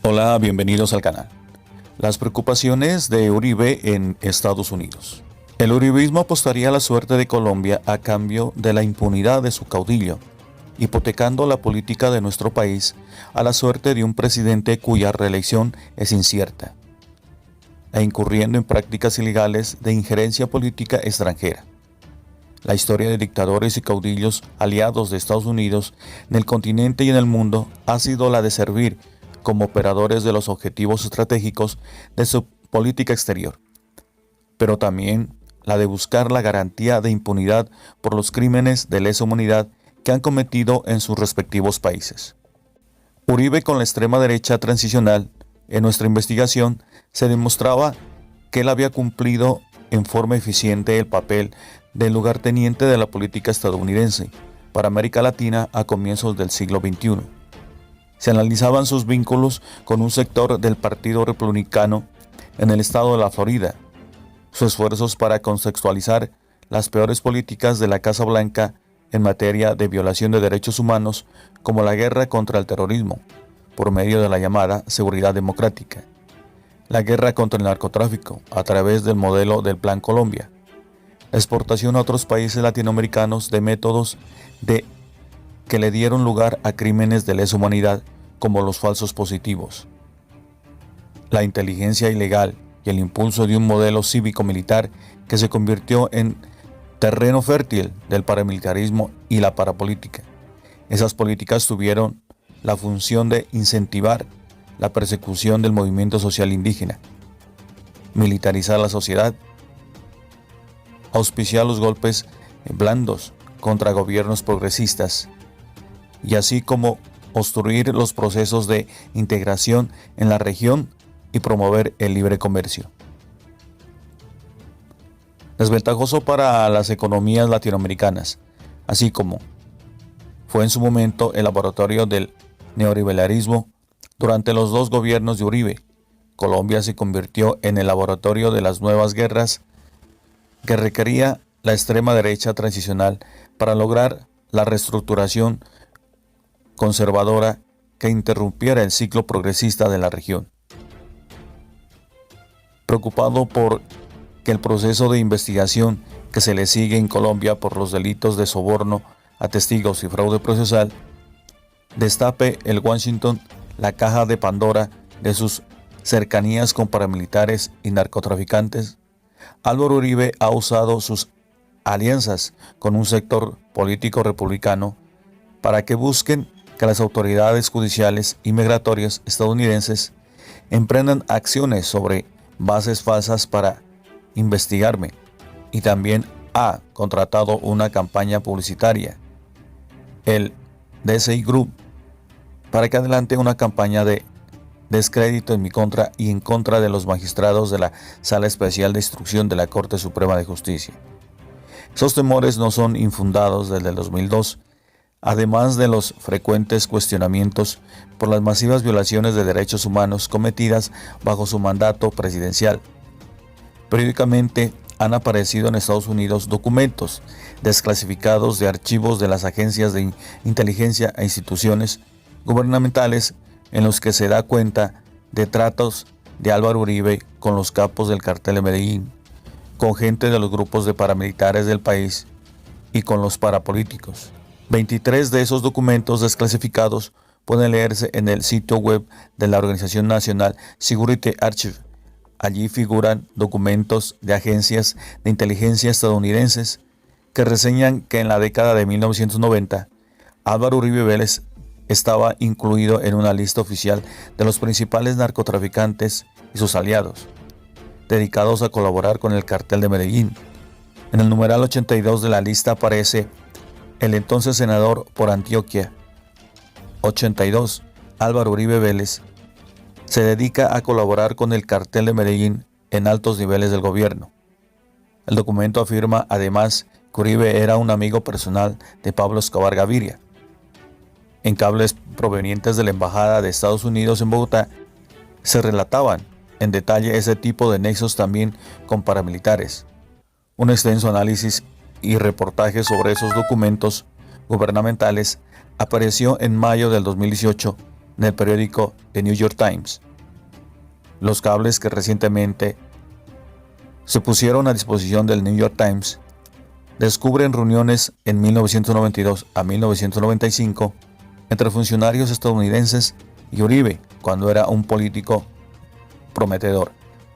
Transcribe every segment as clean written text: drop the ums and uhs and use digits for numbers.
Hola, bienvenidos al canal. Las preocupaciones de Uribe en Estados Unidos. El uribismo apostaría a la suerte de Colombia a cambio de la impunidad de su caudillo, hipotecando la política de nuestro país a la suerte de un presidente cuya reelección es incierta, e incurriendo en prácticas ilegales de injerencia política extranjera. La historia de dictadores y caudillos aliados de Estados Unidos en el continente y en el mundo ha sido la de servir como operadores de los objetivos estratégicos de su política exterior, pero también la de buscar la garantía de impunidad por los crímenes de lesa humanidad que han cometido en sus respectivos países. Uribe, con la extrema derecha transicional, en nuestra investigación se demostraba que él había cumplido en forma eficiente el papel del lugarteniente de la política estadounidense para América Latina a comienzos del siglo XXI. Se analizaban sus vínculos con un sector del Partido Republicano en el estado de la Florida, sus esfuerzos para contextualizar las peores políticas de la Casa Blanca en materia de violación de derechos humanos, como la guerra contra el terrorismo, por medio de la llamada seguridad democrática, la guerra contra el narcotráfico a través del modelo del Plan Colombia, la exportación a otros países latinoamericanos de métodos que le dieron lugar a crímenes de lesa humanidad como los falsos positivos, la inteligencia ilegal y el impulso de un modelo cívico-militar que se convirtió en terreno fértil del paramilitarismo y la parapolítica. Esas políticas tuvieron la función de incentivar la persecución del movimiento social indígena, militarizar la sociedad, auspiciar los golpes blandos contra gobiernos progresistas, y así como obstruir los procesos de integración en la región y promover el libre comercio. Desventajoso para las economías latinoamericanas, así como fue en su momento el laboratorio del neoliberalismo durante los dos gobiernos de Uribe. Colombia se convirtió en el laboratorio de las nuevas guerras que requería la extrema derecha transicional para lograr la reestructuración conservadora que interrumpiera el ciclo progresista de la región. Preocupado por que el proceso de investigación que se le sigue en Colombia por los delitos de soborno a testigos y fraude procesal destape el Washington la caja de Pandora de sus cercanías con paramilitares y narcotraficantes, Álvaro Uribe ha usado sus alianzas con un sector político republicano para que busquen que las autoridades judiciales y migratorias estadounidenses emprendan acciones sobre bases falsas para investigarme, y también ha contratado una campaña publicitaria, el DCI Group, para que adelante una campaña de descrédito en mi contra y en contra de los magistrados de la Sala Especial de Instrucción de la Corte Suprema de Justicia. Esos temores no son infundados desde el 2002, además de los frecuentes cuestionamientos por las masivas violaciones de derechos humanos cometidas bajo su mandato presidencial. Periódicamente han aparecido en Estados Unidos documentos desclasificados de archivos de las agencias de inteligencia e instituciones gubernamentales en los que se da cuenta de tratos de Álvaro Uribe con los capos del cartel de Medellín, con gente de los grupos de paramilitares del país y con los parapolíticos. 23 de esos documentos desclasificados pueden leerse en el sitio web de la Organización National Security Archive. Allí figuran documentos de agencias de inteligencia estadounidenses que reseñan que en la década de 1990 Álvaro Uribe Vélez estaba incluido en una lista oficial de los principales narcotraficantes y sus aliados, dedicados a colaborar con el cartel de Medellín. En el numeral 82 de la lista aparece el entonces senador por Antioquia. 82. Álvaro Uribe Vélez se dedica a colaborar con el cartel de Medellín en altos niveles del gobierno. El documento afirma además que Uribe era un amigo personal de Pablo Escobar Gaviria. En cables provenientes de la Embajada de Estados Unidos en Bogotá se relataban en detalle ese tipo de nexos también con paramilitares. Un extenso análisis y reportaje sobre esos documentos gubernamentales apareció en mayo del 2018 en el periódico The New York Times. Los cables que recientemente se pusieron a disposición del New York Times descubren reuniones en 1992 a 1995 entre funcionarios estadounidenses y Uribe, cuando era un político prometedor,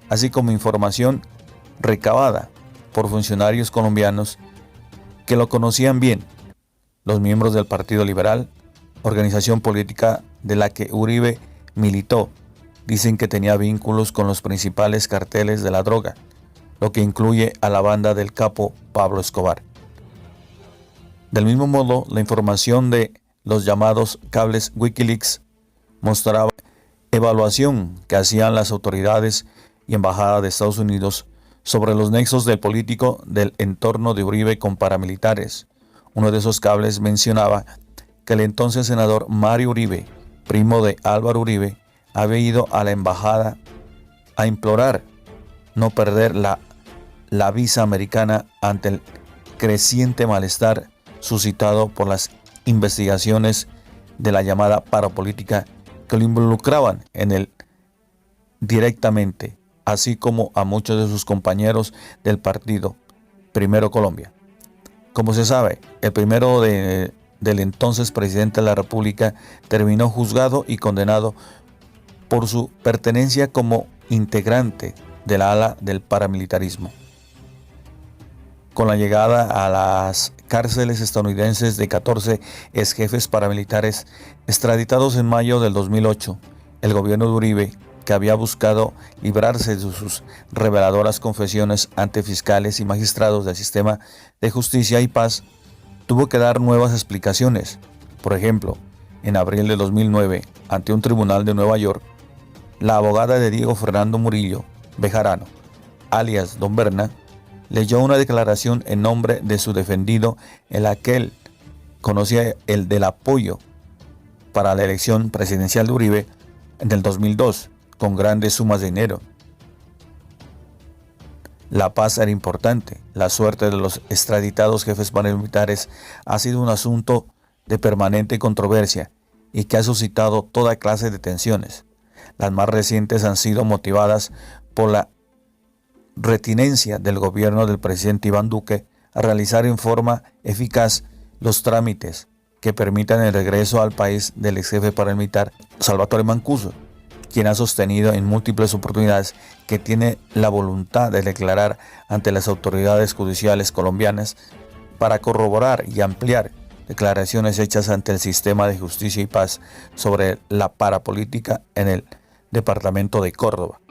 así como información recabada por funcionarios colombianos que lo conocían bien, los miembros del Partido Liberal, organización política de la que Uribe militó. Dicen que tenía vínculos con los principales carteles de la droga, lo que incluye a la banda del capo Pablo Escobar. Del mismo modo, la información de los llamados cables Wikileaks mostraba evaluación que hacían las autoridades y embajada de Estados Unidos sobre los nexos del político del entorno de Uribe con paramilitares. Uno de esos cables mencionaba que el entonces senador Mario Uribe, primo de Álvaro Uribe, había ido a la embajada a implorar no perder la visa americana ante el creciente malestar suscitado por las investigaciones de la llamada parapolítica que lo involucraban en él directamente, así como a muchos de sus compañeros del partido Primero Colombia. Como se sabe, el primero del entonces presidente de la República terminó juzgado y condenado por su pertenencia como integrante del ala del paramilitarismo. Con la llegada a las cárceles estadounidenses de 14 exjefes paramilitares extraditados en mayo del 2008, el gobierno de Uribe, que había buscado librarse de sus reveladoras confesiones ante fiscales y magistrados del sistema de justicia y paz, tuvo que dar nuevas explicaciones. Por ejemplo, en abril de 2009, ante un tribunal de Nueva York, la abogada de Diego Fernando Murillo Bejarano, alias Don Berna, leyó una declaración en nombre de su defendido en la que él conocía el del apoyo para la elección presidencial de Uribe en el 2002 con grandes sumas de dinero. La paz era importante. La suerte de los extraditados jefes paramilitares ha sido un asunto de permanente controversia y que ha suscitado toda clase de tensiones. Las más recientes han sido motivadas por la retinencia del gobierno del presidente Iván Duque a realizar en forma eficaz los trámites que permitan el regreso al país del ex jefe paramilitar Salvatore Mancuso, quien ha sostenido en múltiples oportunidades que tiene la voluntad de declarar ante las autoridades judiciales colombianas para corroborar y ampliar declaraciones hechas ante el sistema de justicia y paz sobre la parapolítica en el departamento de Córdoba.